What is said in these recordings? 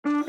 Welcome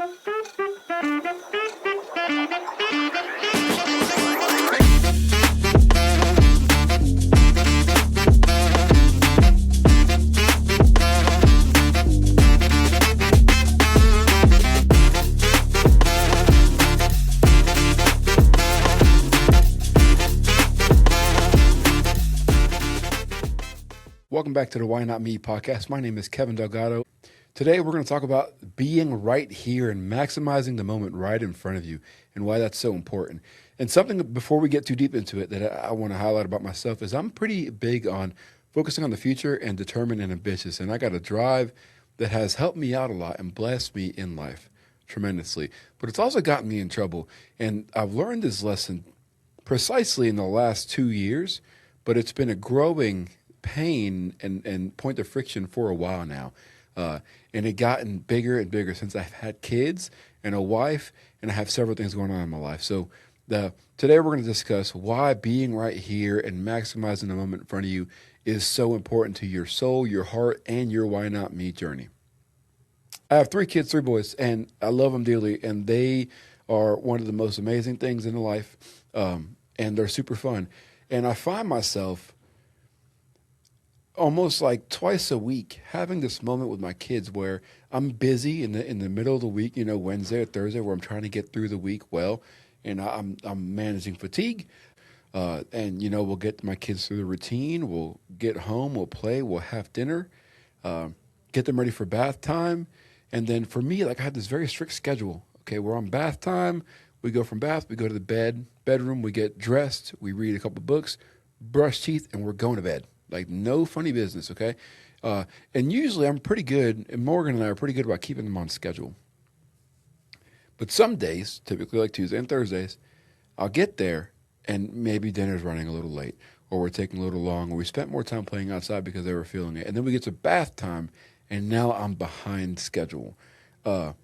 back to the Why Not Me podcast. My name is Kevin Delgado. Today we're going to talk about being right here and maximizing the moment right in front of you and why that's so important. And something before we get too deep into it that I want to highlight about myself is I'm pretty big on focusing on the future and determined and ambitious. And I got a drive that has helped me out a lot and blessed me in life tremendously. But it's also gotten me in trouble. And I've learned this lesson precisely in the last 2 years, but it's been a growing pain and point of friction for a while now. And it gotten bigger and bigger since I've had kids and a wife, and I have several things going on in my life. So today we're going to discuss why being right here and maximizing the moment in front of you is so important to your soul, your heart, and your Why Not Me journey. I have 3 kids, 3 boys, and I love them dearly, and they are one of the most amazing things in life, and they're super fun. And I find myself almost like twice a week having this moment with my kids where I'm busy in the middle of the week, Wednesday or Thursday, where I'm trying to get through the week well, and I'm managing fatigue. And we'll get my kids through the routine. We'll get home, we'll play, we'll have dinner, get them ready for bath time. And then for me, like I have this very strict schedule. Okay, we're on bath time. We go from bath, we go to the bedroom, we get dressed, we read a couple books, brush teeth, and we're going to bed. Like no funny business, okay? And usually I'm pretty good, and Morgan and I are pretty good about keeping them on schedule. But some days, typically like Tuesday and Thursdays, I'll get there and maybe dinner's running a little late, or we're taking a little long, or we spent more time playing outside because they were feeling it. And then we get to bath time, and now I'm behind schedule. When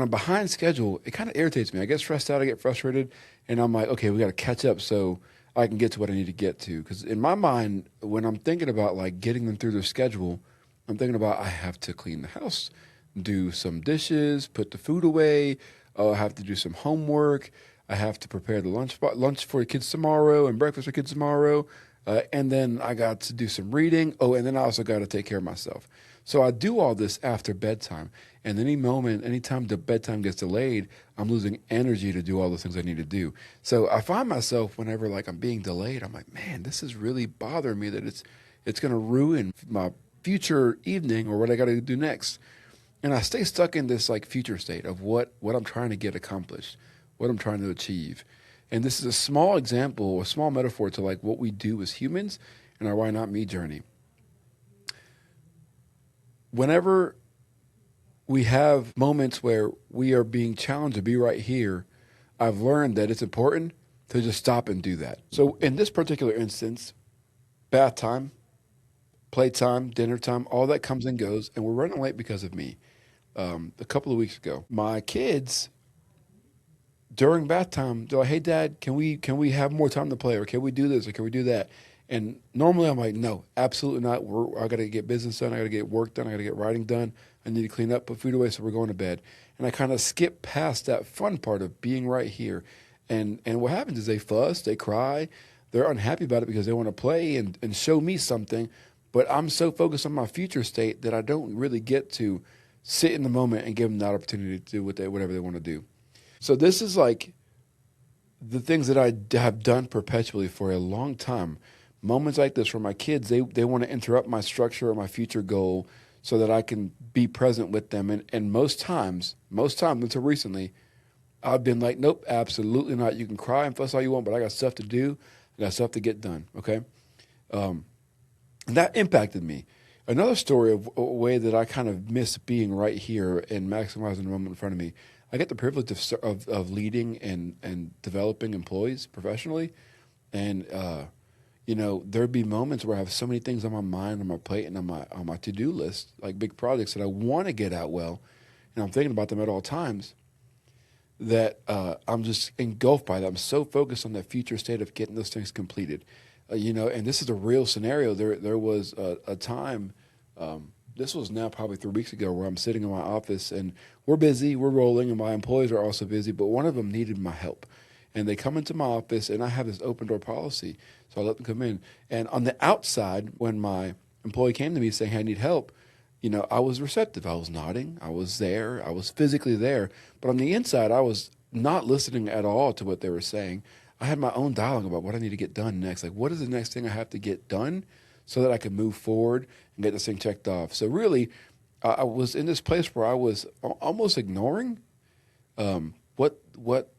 I'm behind schedule, it kind of irritates me. I get stressed out, I get frustrated, and I'm like, okay, we got to catch up so I can get to what I need to get to. Because in my mind, when I'm thinking about like getting them through their schedule, I'm thinking about I have to clean the house, do some dishes, put the food away. I have to do some homework. I have to prepare the lunch for the kids tomorrow and breakfast for kids tomorrow. And then I got to do some reading. Oh, and then I also got to take care of myself. So I do all this after bedtime. And anytime the bedtime gets delayed, I'm losing energy to do all the things I need to do. So I find myself whenever like I'm being delayed, I'm like, man, this is really bothering me that it's going to ruin my future evening or what I got to do next. And I stay stuck in this like future state of what I'm trying to get accomplished, what I'm trying to achieve. And this is a small example, a small metaphor to like what we do as humans in our Why Not Me journey. Whenever we have moments where we are being challenged to be right here, I've learned that it's important to just stop and do that. So in this particular instance, bath time, playtime, dinner time, all that comes and goes, and we're running late because of me. A couple of weeks ago, my kids, during bath time, they're like, hey, Dad, can we have more time to play, or can we do this, or can we do that? And normally I'm like, no, absolutely not. I got to get business done. I got to get work done. I got to get writing done. I need to clean up, put food away, so we're going to bed. And I kind of skip past that fun part of being right here. And what happens is they fuss, they cry, they're unhappy about it because they want to play and show me something. But I'm so focused on my future state that I don't really get to sit in the moment and give them that opportunity to do whatever they want to do. So this is like the things that I have done perpetually for a long time. Moments like this where my kids, they want to interrupt my structure or my future goal so that I can be present with them. And most times until recently, I've been like, nope, absolutely not. You can cry and fuss all you want, but I got stuff to do. I got stuff to get done, okay? And that impacted me. Another story of a way that I kind of miss being right here and maximizing the moment in front of me. I get the privilege of leading and developing employees professionally. And, there'd be moments where I have so many things on my mind, on my plate, and on my to-do list, like big projects that I want to get out well, and I'm thinking about them at all times, that I'm just engulfed by that. I'm so focused on that future state of getting those things completed. And this is a real scenario. There was a time this was now probably 3 weeks ago, where I'm sitting in my office and we're busy, we're rolling, and my employees are also busy, but one of them needed my help. And they come into my office, and I have this open door policy. So I let them come in. And on the outside, when my employee came to me saying, "Hey, I need help," I was receptive. I was nodding. I was there. I was physically there. But on the inside, I was not listening at all to what they were saying. I had my own dialogue about what I need to get done next. Like, what is the next thing I have to get done so that I can move forward and get this thing checked off? So really, I was in this place where I was almost ignoring what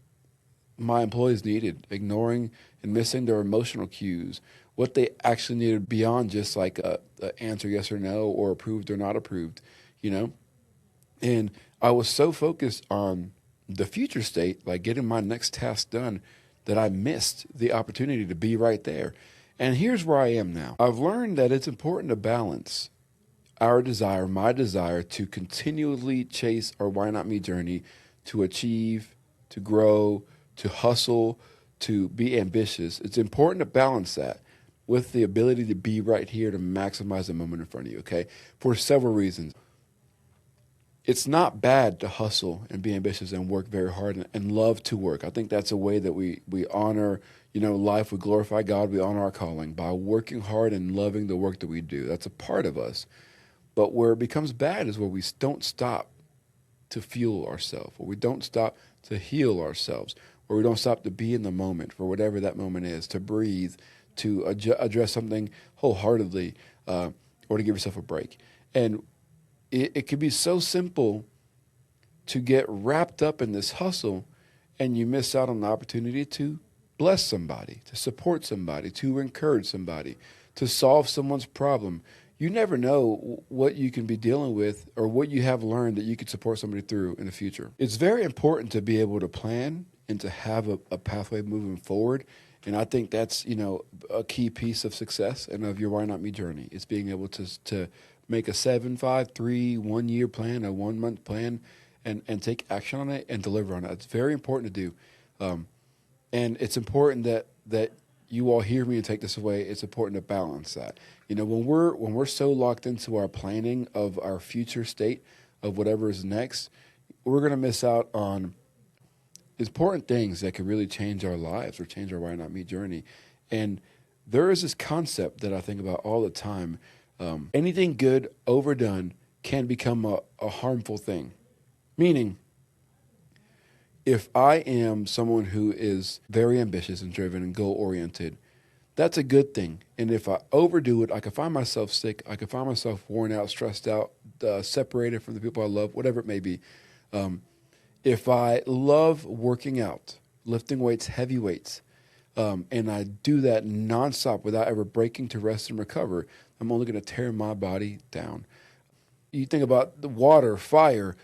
my employees needed, ignoring and missing their emotional cues, what they actually needed beyond just like a answer yes or no, or approved or not approved, And I was so focused on the future state, like getting my next task done, that I missed the opportunity to be right there. And here's where I am now. I've learned that it's important to balance our desire, my desire, to continually chase our why not me journey, to achieve, to grow, to hustle, to be ambitious. It's important to balance that with the ability to be right here to maximize the moment in front of you, okay? For several reasons. It's not bad to hustle and be ambitious and work very hard and love to work. I think that's a way that we honor, life. We glorify God. We honor our calling by working hard and loving the work that we do. That's a part of us. But where it becomes bad is where we don't stop to fuel ourselves, where we don't stop to heal ourselves, where we don't stop to be in the moment for whatever that moment is, to breathe, to address something wholeheartedly, or to give yourself a break. And it can be so simple to get wrapped up in this hustle, and you miss out on the opportunity to bless somebody, to support somebody, to encourage somebody, to solve someone's problem. You never know what you can be dealing with or what you have learned that you could support somebody through in the future. It's very important to be able to plan and to have a pathway moving forward. And I think that's, a key piece of success and of your Why Not Me journey. It's being able to make a 7, 5, 3, 1 year plan, a 1 month plan, and take action on it and deliver on it. It's very important to do. And it's important that you all hear me and take this away. It's important to balance that. When we're so locked into our planning of our future state of whatever is next, we're going to miss out on important things that could really change our lives or change our Why Not Me journey. And there is this concept that I think about all the time. Anything good overdone can become a harmful thing. Meaning, if I am someone who is very ambitious and driven and goal-oriented, that's a good thing. And if I overdo it, I can find myself sick. I can find myself worn out, stressed out, separated from the people I love, whatever it may be. If I love working out, lifting weights, heavy weights, and I do that nonstop without ever breaking to rest and recover, I'm only going to tear my body down. You think about the water, fire,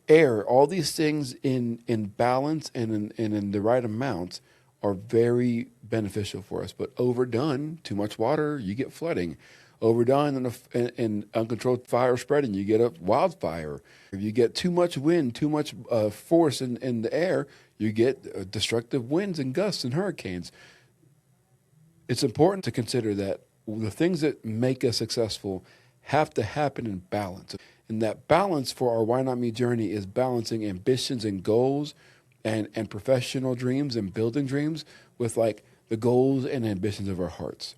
air, all these things in balance and in the right amount are very beneficial for us. But overdone, too much water, you get flooding. Overdone and uncontrolled fire spreading, you get a wildfire. If you get too much wind, too much force in the air, you get destructive winds and gusts and hurricanes. It's important to consider that the things that make us successful have to happen in balance. And that balance for our Why Not Me journey is balancing ambitions and goals and professional dreams and building dreams with like the goals and ambitions of our hearts,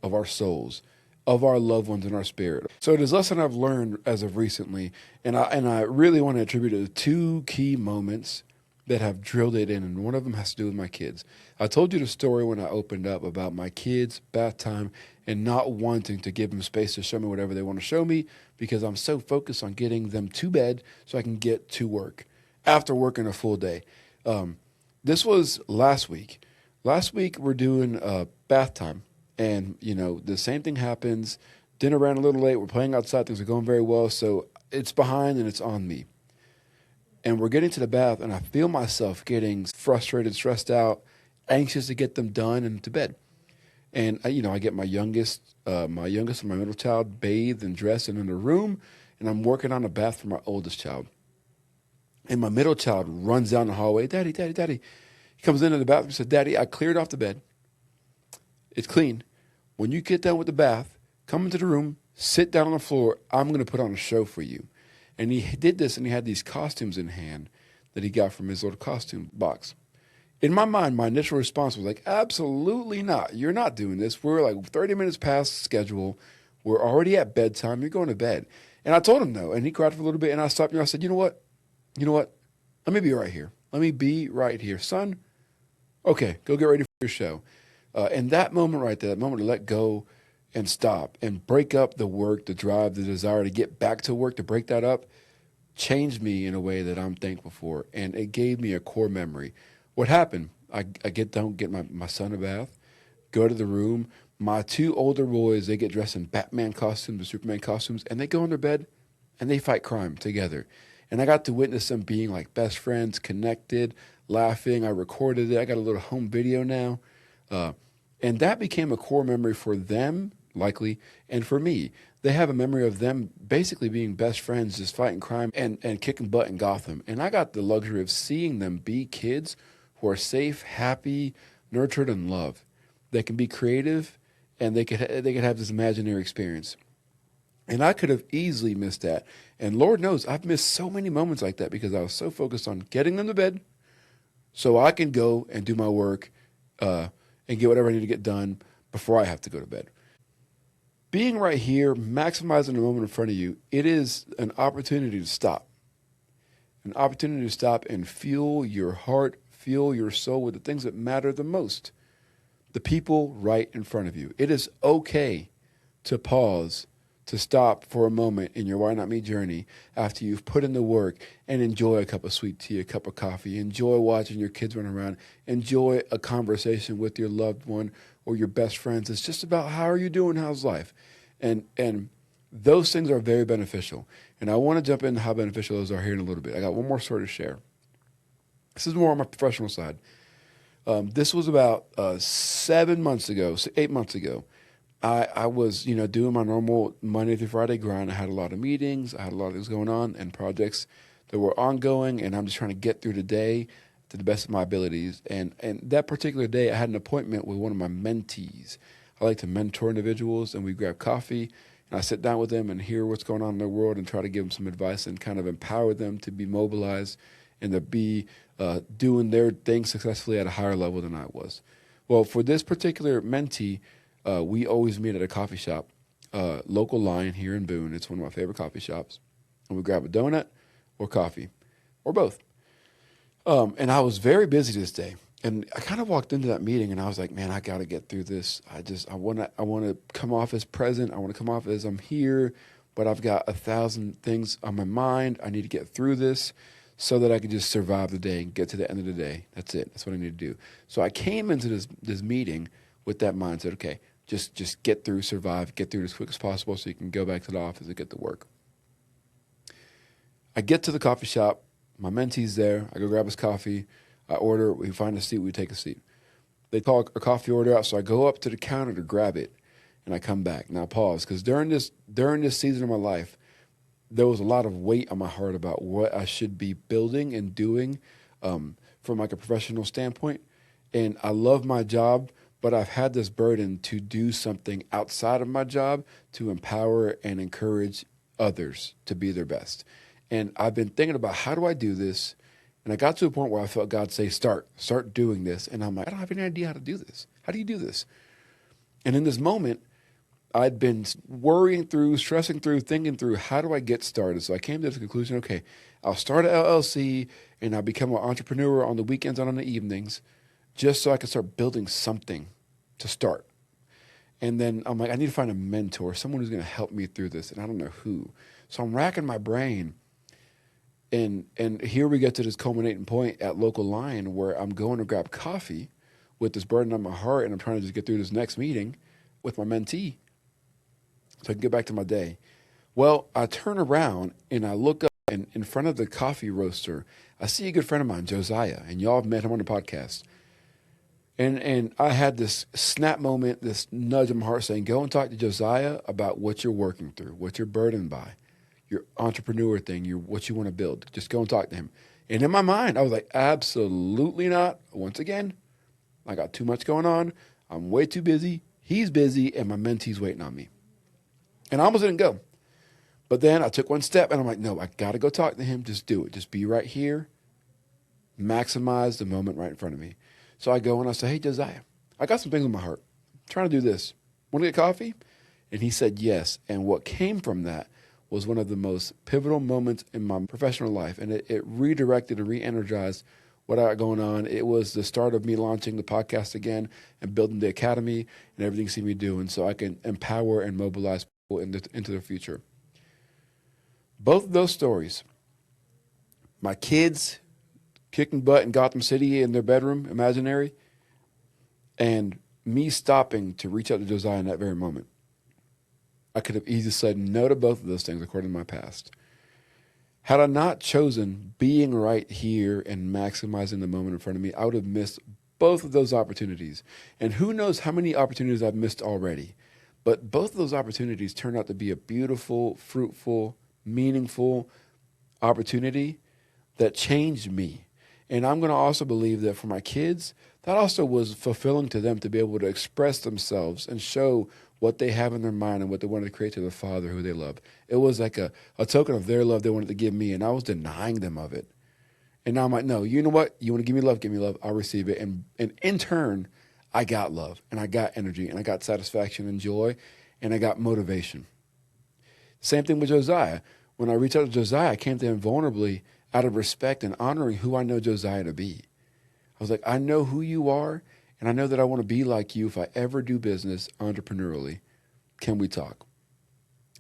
of our souls, of our loved ones and our spirit. So there's a lesson I've learned as of recently, and I really want to attribute it to 2 key moments that have drilled it in, and one of them has to do with my kids. I told you the story when I opened up about my kids' bath time and not wanting to give them space to show me whatever they want to show me because I'm so focused on getting them to bed so I can get to work after working a full day. This was last week. Last week we're doing bath time, and the same thing happens. Dinner ran a little late. We're playing outside. Things are going very well, so it's behind and it's on me. And we're getting to the bath, and I feel myself getting frustrated, stressed out, anxious to get them done and to bed. And I get my youngest and my middle child bathed and dressed and in the room, and I'm working on a bath for my oldest child. And my middle child runs down the hallway, "Daddy, Daddy, Daddy." He comes into the bathroom and says, "Daddy, I cleared off the bed. It's clean. When you get done with the bath, come into the room, Sit down on the floor. I'm going to put on a show for you. And he did this, and he had these costumes in hand that he got from his little costume box. In my mind, my initial response was like, absolutely not. You're not doing this. We're like 30 minutes past schedule. We're already at bedtime. You're going to bed. And I told him no. And he cried for a little bit. And I stopped him. I said, you know what? You know what? Let me be right here. Let me be right here. Son, okay, go get ready for your show. And that moment right there, that moment to let go and stop and break up the work, the drive, the desire to get back to work, to break that up, changed me in a way that I'm thankful for. And it gave me a core memory. What happened? I get down, get my son a bath, go to the room. My two older boys, they get dressed in Batman costumes and Superman costumes, and they go in their bed and they fight crime together. And I got to witness them being like best friends, connected, laughing. I recorded it. I got a little home video now. And that became a core memory for them, likely, and for me. They have a memory of them basically being best friends, just fighting crime and kicking butt in Gotham. And I got the luxury of seeing them be kids who are safe, happy, nurtured, and loved. They can be creative, and they could have this imaginary experience. And I could have easily missed that. And Lord knows I've missed so many moments like that because I was so focused on getting them to bed so I can go and do my work and get whatever I need to get done before I have to go to bed. Being right here, maximizing the moment in front of you, it is an opportunity to stop. An opportunity to stop and fuel your heart, fuel your soul with the things that matter the most. The people right in front of you. It is okay to pause, to stop for a moment in your Why Not Me journey after you've put in the work and enjoy a cup of sweet tea, a cup of coffee, enjoy watching your kids run around, enjoy a conversation with your loved one or your best friends. It's just about how are you doing, how's life? And those things are very beneficial. And I want to jump into how beneficial those are here in a little bit. I got one more story to share. This is more on my professional side. This was about 7 months ago, 8 months ago. I was, doing my normal Monday through Friday grind. I had a lot of meetings. I had a lot of things going on and projects that were ongoing, and I'm just trying to get through the day to the best of my abilities. And that particular day, I had an appointment with one of my mentees. I like to mentor individuals, and we grab coffee, and I sit down with them and hear what's going on in their world and try to give them some advice and kind of empower them to be mobilized and to be doing their thing successfully at a higher level than I was. Well, for this particular mentee, we always meet at a coffee shop, local line here in Boone. It's one of my favorite coffee shops. And we grab a donut or coffee or both. And I was very busy this day. And I kind of walked into that meeting and I was like, man, I got to get through this. I want to come off as present. I want to come off as I'm here, but I've got 1,000 things on my mind. I need to get through this so that I can just survive the day and get to the end of the day. That's it. That's what I need to do. So I came into this meeting with that mindset. Okay, just get through, survive, get through it as quick as possible so you can go back to the office and get to work. I get to the coffee shop. My mentee's there. I go grab his coffee. I order. We find a seat. We take a seat. They call a coffee order out, so I go up to the counter to grab it, and I come back. Now pause, because during this season of my life, there was a lot of weight on my heart about what I should be building and doing from like a professional standpoint. And I love my job, but I've had this burden to do something outside of my job to empower and encourage others to be their best. And I've been thinking about how do I do this? And I got to a point where I felt God say, start doing this. And I'm like, I don't have any idea how to do this. How do you do this? And in this moment, I'd been worrying through, stressing through, thinking through, how do I get started? So I came to the conclusion, okay, I'll start an LLC and I'll become an entrepreneur on the weekends and on the evenings just so I can start building something to start. And then I'm like, I need to find a mentor, someone who's going to help me through this. And I don't know who. So I'm racking my brain. And here we get to this culminating point at local line where I'm going to grab coffee with this burden on my heart, and I'm trying to just get through this next meeting with my mentee so I can get back to my day. Well, I turn around and I look up, and in front of the coffee roaster, I see a good friend of mine, Josiah, and y'all have met him on the podcast. And I had this snap moment, this nudge in my heart saying, go and talk to Josiah about what you're working through, what you're burdened by, your entrepreneur thing, what you want to build. Just go and talk to him. And in my mind, I was like, absolutely not. Once again, I got too much going on. I'm way too busy. He's busy, and my mentee's waiting on me. And I almost didn't go. But then I took one step and I'm like, no, I got to go talk to him. Just do it. Just be right here. Maximize the moment right in front of me. So I go and I say, hey, Josiah, I got some things on my heart. I'm trying to do this. Want to get coffee? And he said yes. And what came from that was one of the most pivotal moments in my professional life. And it redirected and re-energized what I got going on. It was the start of me launching the podcast again and building the academy and everything you see me doing so I can empower and mobilize people into the future. Both of those stories, my kids kicking butt in Gotham City in their bedroom, imaginary, and me stopping to reach out to Josiah in that very moment. I could have easily said no to both of those things according to my past. Had I not chosen being right here and maximizing the moment in front of me, I would have missed both of those opportunities. And who knows how many opportunities I've missed already. But both of those opportunities turned out to be a beautiful, fruitful, meaningful opportunity that changed me. And I'm going to also believe that for my kids, that also was fulfilling to them to be able to express themselves and show what they have in their mind and what they wanted to create to their father who they love. It was like a token of their love they wanted to give me, and I was denying them of it. And now I'm like, no, you know what? You want to give me love, I'll receive it. And in turn, I got love, and I got energy, and I got satisfaction and joy, and I got motivation. Same thing with Josiah. When I reached out to Josiah, I came to him vulnerably out of respect and honoring who I know Josiah to be. I was like, I know who you are, and I know that I want to be like you if I ever do business entrepreneurially. Can we talk?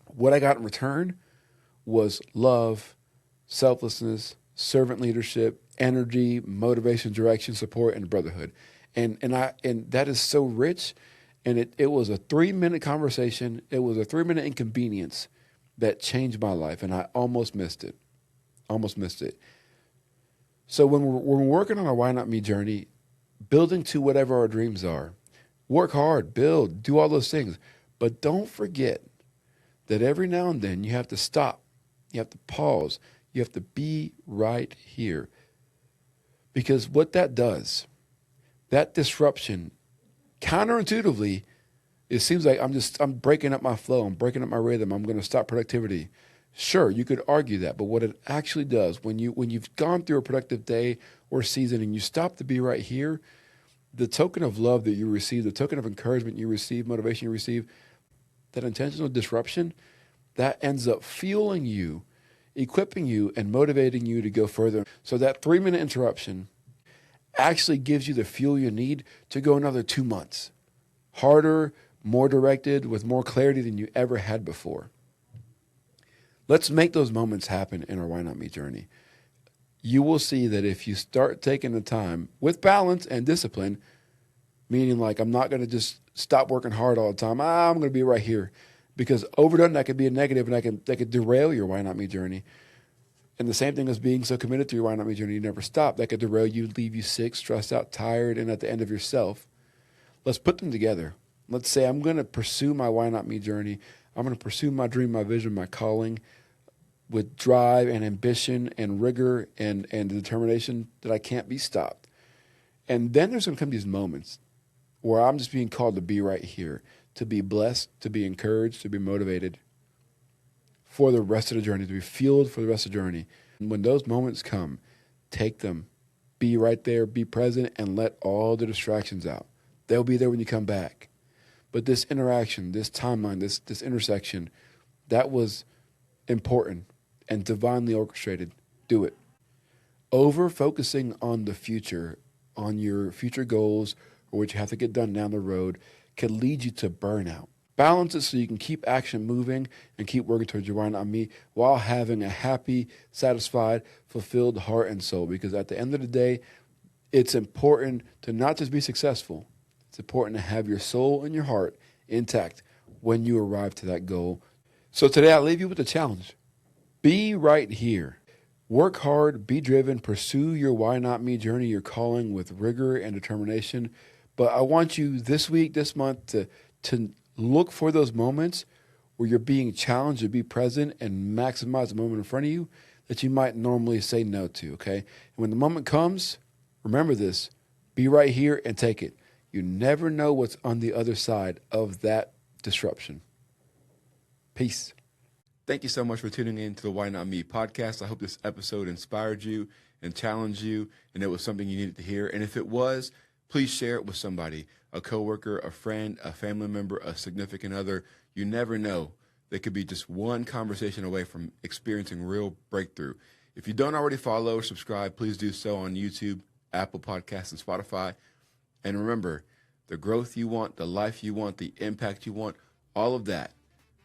What I got in return was love, selflessness, servant leadership, energy, motivation, direction, support, and brotherhood. And that is so rich. And it was a 3-minute conversation. It was a 3-minute inconvenience that changed my life, and I almost missed it. So when we're working on our Why Not Me journey, building to whatever our dreams are, work hard, build, do all those things. But don't forget that every now and then you have to stop. You have to pause. You have to be right here. Because what that does, that disruption, counterintuitively, it seems like I'm breaking up my flow. I'm breaking up my rhythm. I'm going to stop productivity. Sure, you could argue that, but what it actually does, when you've gone through a productive day or season and you stop to be right here, the token of love that you receive, the token of encouragement you receive, motivation you receive, that intentional disruption, that ends up fueling you, equipping you, and motivating you to go further. So that 3-minute interruption actually gives you the fuel you need to go another 2 months. Harder, more directed, with more clarity than you ever had before. Let's make those moments happen in our Why Not Me journey. You will see that if you start taking the time with balance and discipline, meaning like I'm not going to just stop working hard all the time. I'm going to be right here, because overdone, that could be a negative, and that could derail your Why Not Me journey. And the same thing as being so committed to your Why Not Me journey, you never stop. That could derail you, leave you sick, stressed out, tired, and at the end of yourself. Let's put them together. Let's say I'm going to pursue my Why Not Me journey. I'm going to pursue my dream, my vision, my calling, with drive and ambition and rigor and determination that I can't be stopped. And then there's going to come these moments where I'm just being called to be right here, to be blessed, to be encouraged, to be motivated for the rest of the journey, to be fueled for the rest of the journey. And when those moments come, take them, be right there, be present, and let all the distractions out. They'll be there when you come back. But this interaction, this timeline, this intersection, that was important and divinely orchestrated. Do it. Over focusing on the future, on your future goals, or what you have to get done down the road, can lead you to burnout. Balance it so you can keep action moving and keep working towards your Why Not Me while having a happy, satisfied, fulfilled heart and soul. Because at the end of the day, it's important to not just be successful. It's important to have your soul and your heart intact when you arrive to that goal. So today I leave you with a challenge. Be right here. Work hard, be driven, pursue your Why Not Me journey, your calling with rigor and determination. But I want you this week, this month, to look for those moments where you're being challenged to be present and maximize the moment in front of you that you might normally say no to, okay? And when the moment comes, remember this, be right here and take it. You never know what's on the other side of that disruption. Peace. Thank you so much for tuning in to the Why Not Me podcast. I hope this episode inspired you and challenged you, and it was something you needed to hear. And if it was, please share it with somebody, a coworker, a friend, a family member, a significant other. You never know. They could be just one conversation away from experiencing real breakthrough. If you don't already follow or subscribe, please do so on YouTube, Apple Podcasts, and Spotify. And remember, the growth you want, the life you want, the impact you want, all of that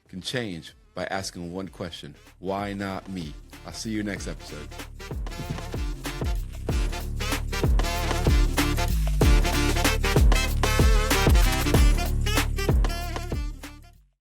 can change by asking one question: why not me? I'll see you next episode.